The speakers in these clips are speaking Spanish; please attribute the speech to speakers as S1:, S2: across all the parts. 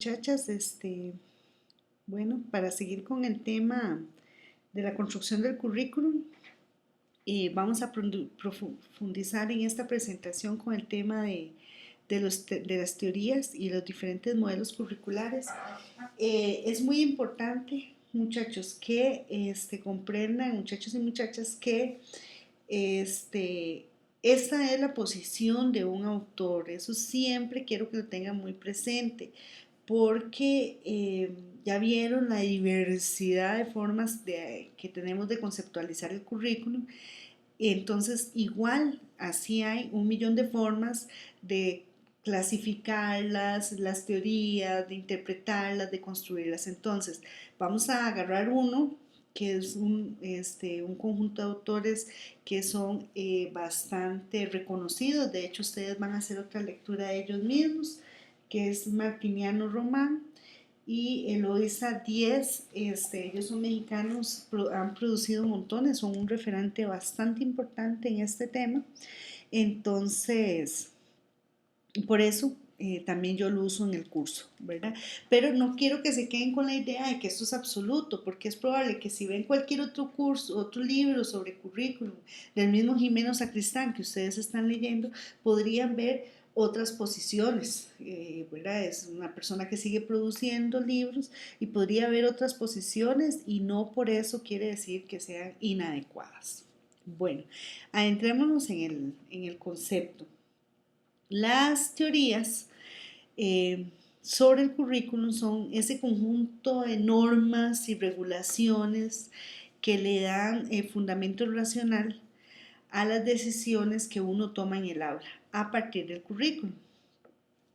S1: Muchachas, bueno, para seguir con el tema de la construcción del currículum, vamos a profundizar en esta presentación con el tema de las teorías y los diferentes modelos curriculares. Es muy importante, muchachos, que comprendan, muchachos y muchachas, que esta es la posición de un autor. Eso siempre quiero que lo tengan muy presente, porque ya vieron la diversidad de formas que tenemos de conceptualizar el currículum. Entonces, igual, así hay un millón de formas de clasificarlas, las teorías, de interpretarlas, de construirlas. Entonces, vamos a agarrar uno que es un conjunto de autores que son bastante reconocidos. De hecho, ustedes van a hacer otra lectura de ellos mismos, que es Martiniano Román y Eloisa Díez. Ellos son mexicanos, han producido montones, son un referente bastante importante en este tema. Entonces, por eso también yo lo uso en el curso, ¿verdad? Pero no quiero que se queden con la idea de que esto es absoluto, porque es probable que si ven cualquier otro curso, otro libro sobre currículum del mismo Jimeno Sacristán que ustedes están leyendo, podrían ver otras posiciones, ¿verdad? Es una persona que sigue produciendo libros y podría haber otras posiciones y no por eso quiere decir que sean inadecuadas. Bueno, adentrémonos en el concepto. Las teorías sobre el currículum son ese conjunto de normas y regulaciones que le dan fundamento racional a las decisiones que uno toma en el aula a partir del currículum.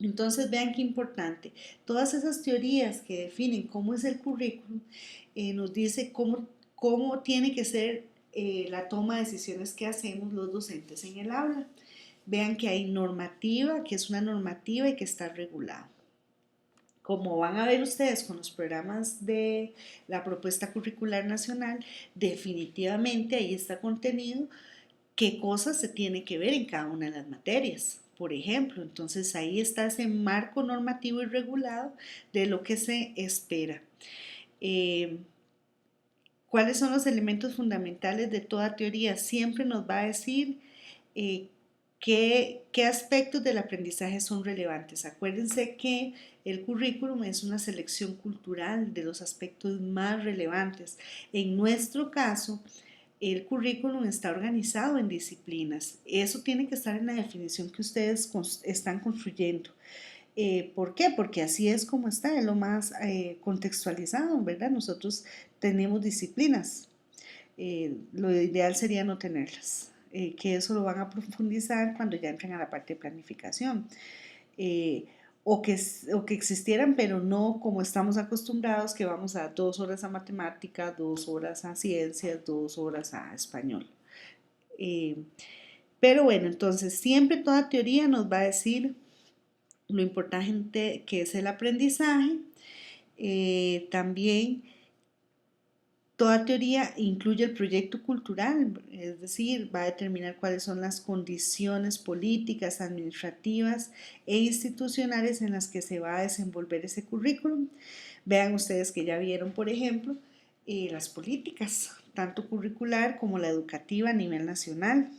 S1: Entonces vean qué importante, todas esas teorías que definen cómo es el currículum nos dice cómo tiene que ser la toma de decisiones que hacemos los docentes en el aula. Vean que hay normativa, que es una normativa y que está regulada. Como van a ver ustedes con los programas de la propuesta curricular nacional, definitivamente ahí está contenido qué cosas se tiene que ver en cada una de las materias. Por ejemplo, entonces ahí está ese marco normativo y regulado de lo que se espera. ¿Cuáles son los elementos fundamentales de toda teoría? Siempre nos va a decir qué aspectos del aprendizaje son relevantes. Acuérdense que el currículum es una selección cultural de los aspectos más relevantes. En nuestro caso, el currículum está organizado en disciplinas. Eso tiene que estar en la definición que ustedes están construyendo. ¿Por qué? Porque así es como está, es lo más contextualizado, ¿verdad? Nosotros tenemos disciplinas. Lo ideal sería no tenerlas, que eso lo van a profundizar cuando ya entren a la parte de planificación. Eh, o que existieran, pero no como estamos acostumbrados, que vamos a 2 horas a matemática, 2 horas a ciencias, 2 horas a español. Eh, pero bueno, entonces siempre toda teoría nos va a decir lo importante que es el aprendizaje. También toda teoría incluye el proyecto cultural, es decir, va a determinar cuáles son las condiciones políticas, administrativas e institucionales en las que se va a desenvolver ese currículum. Vean ustedes que ya vieron, por ejemplo, las políticas, tanto curricular como la educativa a nivel nacional.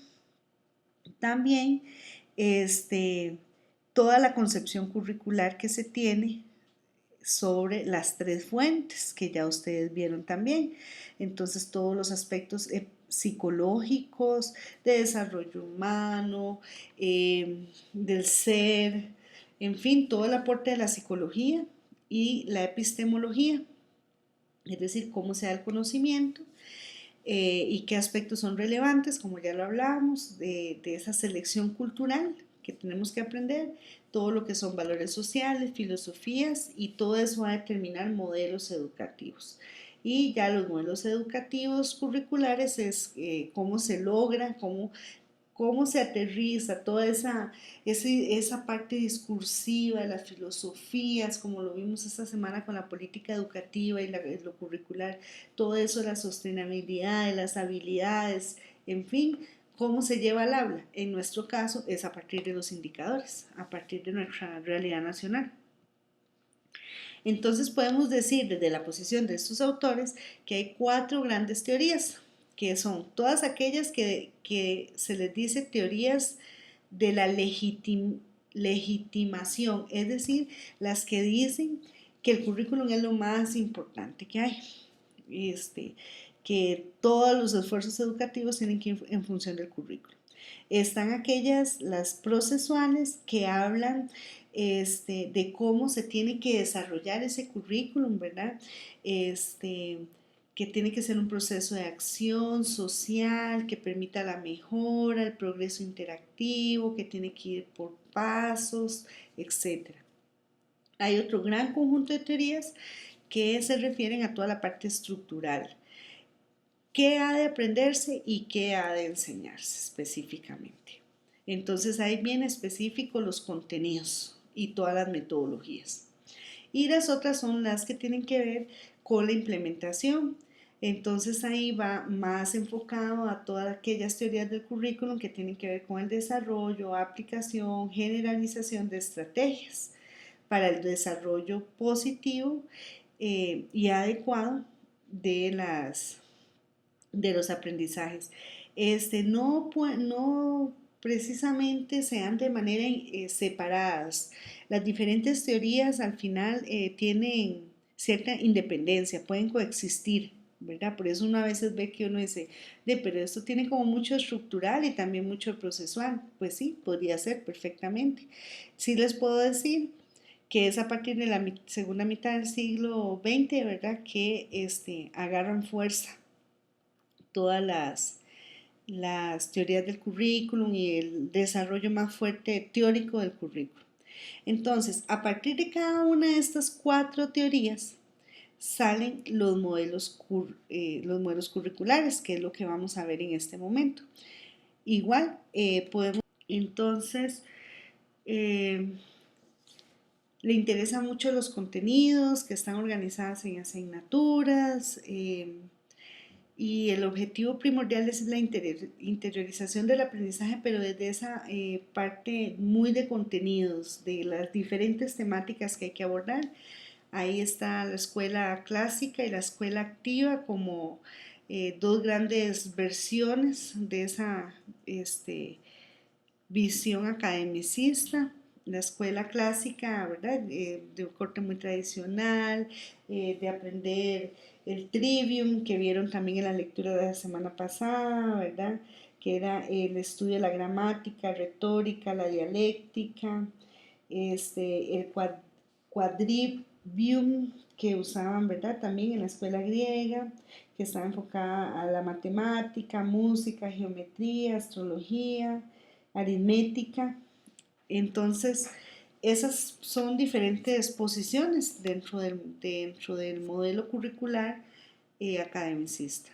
S1: También toda la concepción curricular que se tiene sobre las 3 fuentes que ya ustedes vieron también. Entonces todos los aspectos psicológicos, de desarrollo humano, del ser, en fin, todo el aporte de la psicología y la epistemología, es decir, cómo se da el conocimiento. Y qué aspectos son relevantes, como ya lo hablábamos, de esa selección cultural que tenemos que aprender, todo lo que son valores sociales, filosofías, y todo eso va a determinar modelos educativos. Y ya los modelos educativos curriculares es cómo se logra, cómo se aterriza toda esa parte discursiva de las filosofías, como lo vimos esta semana con la política educativa y lo curricular, todo eso, la sostenibilidad de las habilidades, en fin, cómo se lleva al aula. En nuestro caso es a partir de los indicadores, a partir de nuestra realidad nacional. Entonces podemos decir desde la posición de estos autores que hay cuatro grandes teorías, que son todas aquellas que se les dice teorías de la legitimación, es decir, las que dicen que el currículum es lo más importante que hay, que todos los esfuerzos educativos tienen que ir en función del currículum. Están aquellas, las procesuales, que hablan de cómo se tiene que desarrollar ese currículum, ¿verdad? Que tiene que ser un proceso de acción social que permita la mejora, el progreso interactivo, que tiene que ir por pasos, etc. Hay otro gran conjunto de teorías que se refieren a toda la parte estructural. ¿Qué ha de aprenderse y qué ha de enseñarse específicamente? Entonces ahí bien específico los contenidos y todas las metodologías. Y las otras son las que tienen que ver con la implementación. Entonces ahí va más enfocado a todas aquellas teorías del currículum que tienen que ver con el desarrollo, aplicación, generalización de estrategias para el desarrollo positivo y adecuado de los aprendizajes. No precisamente sean de manera separadas. Las diferentes teorías al final tienen cierta independencia, pueden coexistir, ¿verdad? Por eso uno a veces ve que uno dice, pero esto tiene como mucho estructural y también mucho procesual. Pues sí, podría ser perfectamente. Sí les puedo decir que es a partir de la segunda mitad del siglo XX, ¿verdad? Que agarran fuerza todas las teorías del currículum y el desarrollo más fuerte teórico del currículum. Entonces, a partir de cada una de estas cuatro teorías salen los modelos curriculares, que es lo que vamos a ver en este momento. Igual, podemos, entonces, le interesan mucho los contenidos que están organizados en asignaturas, y el objetivo primordial es la interiorización del aprendizaje, pero desde esa parte muy de contenidos, de las diferentes temáticas que hay que abordar. Ahí está la escuela clásica y la escuela activa como dos grandes versiones de esa visión academicista. La escuela clásica, ¿verdad? De un corte muy tradicional, de aprender el trivium, que vieron también en la lectura de la semana pasada, ¿verdad? Que era el estudio de la gramática, retórica, la dialéctica, el quadrivium que usaban, ¿verdad? También en la escuela griega, que estaba enfocada a la matemática, música, geometría, astrología, aritmética. Entonces, esas son diferentes posiciones dentro del modelo curricular academicista.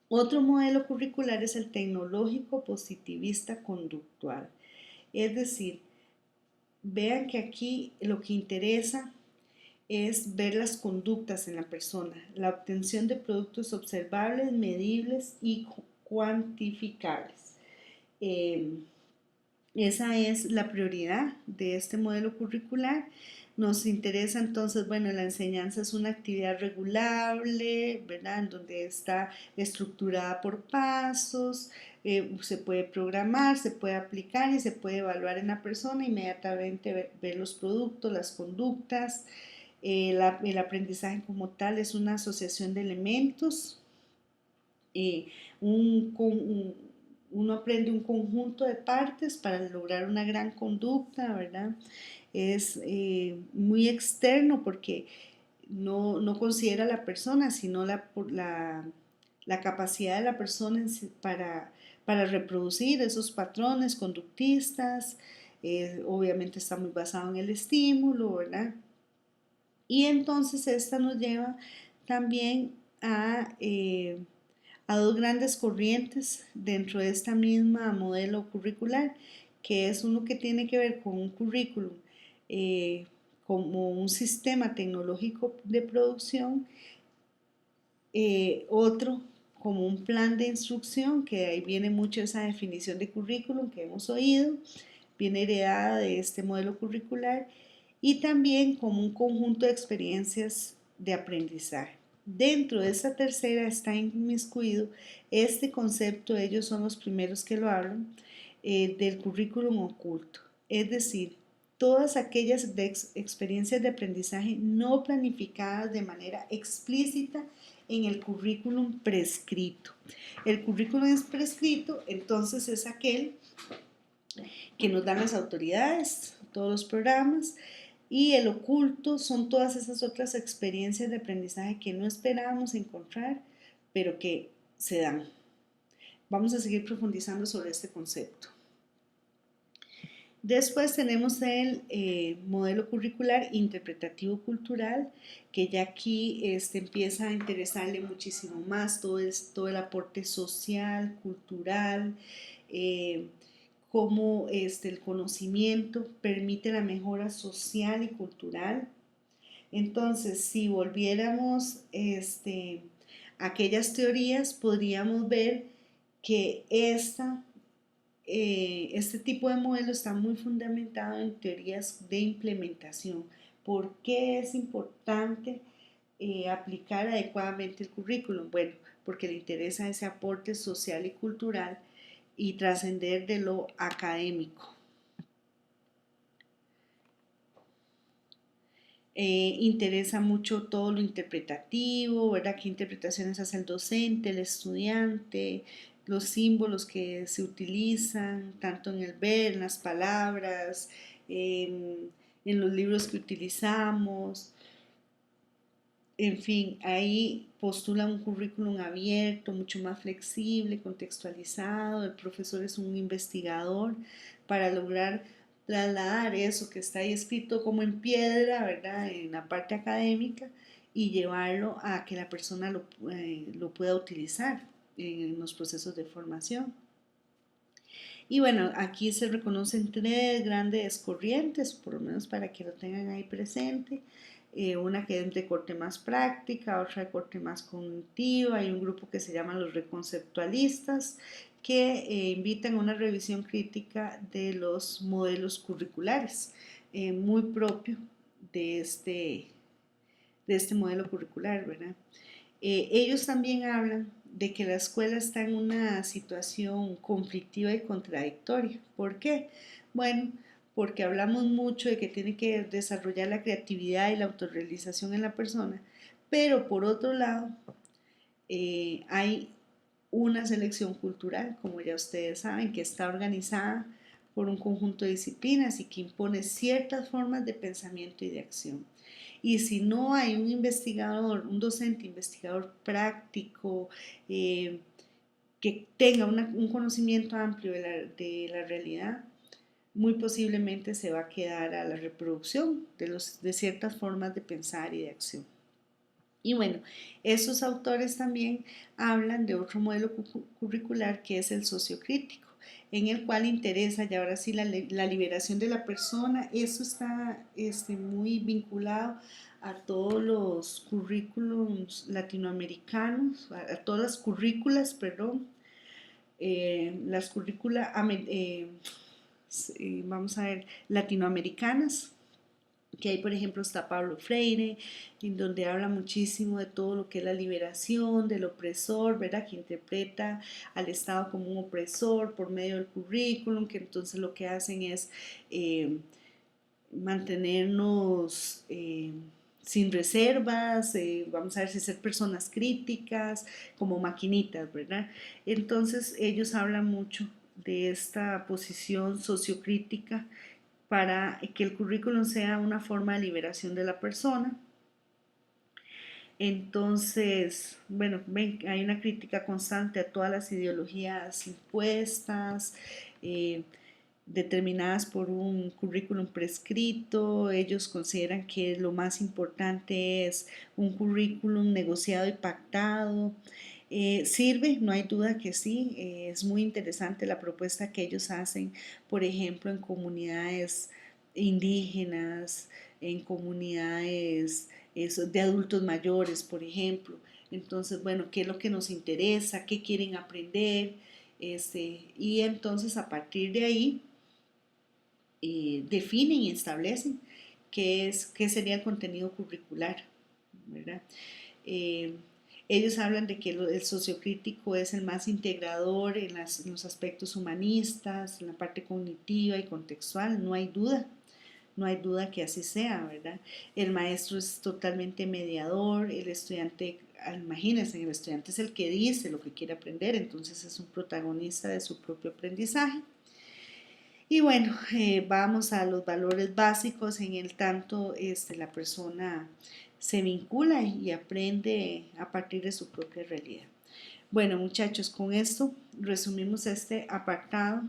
S1: Otro modelo curricular es el tecnológico positivista conductual. Es decir, vean que aquí lo que interesa es ver las conductas en la persona, la obtención de productos observables, medibles y cuantificables. Esa es la prioridad de este modelo curricular. Nos interesa entonces, bueno, la enseñanza es una actividad regulable, ¿verdad? En donde está estructurada por pasos, se puede programar, se puede aplicar y se puede evaluar en la persona, inmediatamente ver los productos, las conductas. El aprendizaje como tal es una asociación de elementos, eh, uno aprende un conjunto de partes para lograr una gran conducta, ¿verdad? Es muy externo porque no considera a la persona, sino la capacidad de la persona para reproducir esos patrones conductistas. Obviamente está muy basado en el estímulo, ¿verdad? Y entonces esta nos lleva también a dos grandes corrientes dentro de esta misma modelo curricular, que es uno que tiene que ver con un currículum como un sistema tecnológico de producción, otro como un plan de instrucción, que ahí viene mucho esa definición de currículum que hemos oído, viene heredada de este modelo curricular, y también como un conjunto de experiencias de aprendizaje. Dentro de esta tercera está inmiscuido este concepto, ellos son los primeros que lo hablan, del currículum oculto, es decir, todas aquellas experiencias de aprendizaje no planificadas de manera explícita en el currículum prescrito. El currículum es prescrito, entonces es aquel que nos dan las autoridades, todos los programas, y el oculto son todas esas otras experiencias de aprendizaje que no esperábamos encontrar, pero que se dan. Vamos a seguir profundizando sobre este concepto. Después tenemos el modelo curricular interpretativo cultural, que ya aquí empieza a interesarle muchísimo más todo el aporte social, cultural, cómo el conocimiento permite la mejora social y cultural. Entonces, si volviéramos a aquellas teorías, podríamos ver que este tipo de modelo está muy fundamentado en teorías de implementación. ¿Por qué es importante aplicar adecuadamente el currículum? Bueno, porque le interesa ese aporte social y cultural y trascender de lo académico. Interesa mucho todo lo interpretativo, ¿verdad? ¿Qué interpretaciones hace el docente, el estudiante? Los símbolos que se utilizan, tanto en el ver, en las palabras, en los libros que utilizamos. En fin, ahí postula un currículum abierto, mucho más flexible, contextualizado. El profesor es un investigador para lograr trasladar eso que está ahí escrito como en piedra, ¿verdad? En la parte académica y llevarlo a que la persona lo pueda utilizar en los procesos de formación. Y bueno, aquí se reconocen tres grandes corrientes, por lo menos para que lo tengan ahí presente. Una que es de corte más práctica, otra de corte más cognitiva, hay un grupo que se llama los reconceptualistas, que invitan a una revisión crítica de los modelos curriculares, muy propio de este modelo curricular, ¿verdad? Ellos también hablan de que la escuela está en una situación conflictiva y contradictoria. ¿Por qué? Bueno, porque hablamos mucho de que tiene que desarrollar la creatividad y la autorrealización en la persona, pero por otro lado, hay una selección cultural, como ya ustedes saben, que está organizada por un conjunto de disciplinas y que impone ciertas formas de pensamiento y de acción. Y si no hay un investigador, un docente investigador práctico, que tenga un conocimiento amplio de la realidad, muy posiblemente se va a quedar a la reproducción de ciertas formas de pensar y de acción. Y bueno, esos autores también hablan de otro modelo curricular que es el sociocrítico, en el cual interesa ya ahora sí la liberación de la persona. Eso está muy vinculado a todos los currículums latinoamericanos, a todas las currículas, perdón, las currículas, vamos a ver, latinoamericanas, que ahí por ejemplo está Pablo Freire, en donde habla muchísimo de todo lo que es la liberación del opresor, ¿verdad? Que interpreta al Estado como un opresor por medio del currículum, que entonces lo que hacen es mantenernos sin reservas, vamos a ver si ser personas críticas, como maquinitas, ¿verdad? Entonces ellos hablan mucho de esta posición sociocrítica para que el currículum sea una forma de liberación de la persona. Entonces, bueno, ven, hay una crítica constante a todas las ideologías impuestas, determinadas por un currículum prescrito. Ellos consideran que lo más importante es un currículum negociado y pactado. Sirve, no hay duda que sí, es muy interesante la propuesta que ellos hacen, por ejemplo, en comunidades indígenas, en comunidades de adultos mayores, por ejemplo. Entonces, bueno, ¿qué es lo que nos interesa? ¿Qué quieren aprender? Y entonces a partir de ahí definen y establecen qué sería el contenido curricular, ¿verdad? Eh, Ellos hablan de que el sociocrítico es el más integrador en los aspectos humanistas, en la parte cognitiva y contextual, no hay duda. No hay duda que así sea, ¿verdad? El maestro es totalmente mediador, el estudiante, imagínense, el estudiante es el que dice lo que quiere aprender, entonces es un protagonista de su propio aprendizaje. Y bueno, vamos a los valores básicos en el tanto la persona se vincula y aprende a partir de su propia realidad. Bueno, muchachos, con esto resumimos este apartado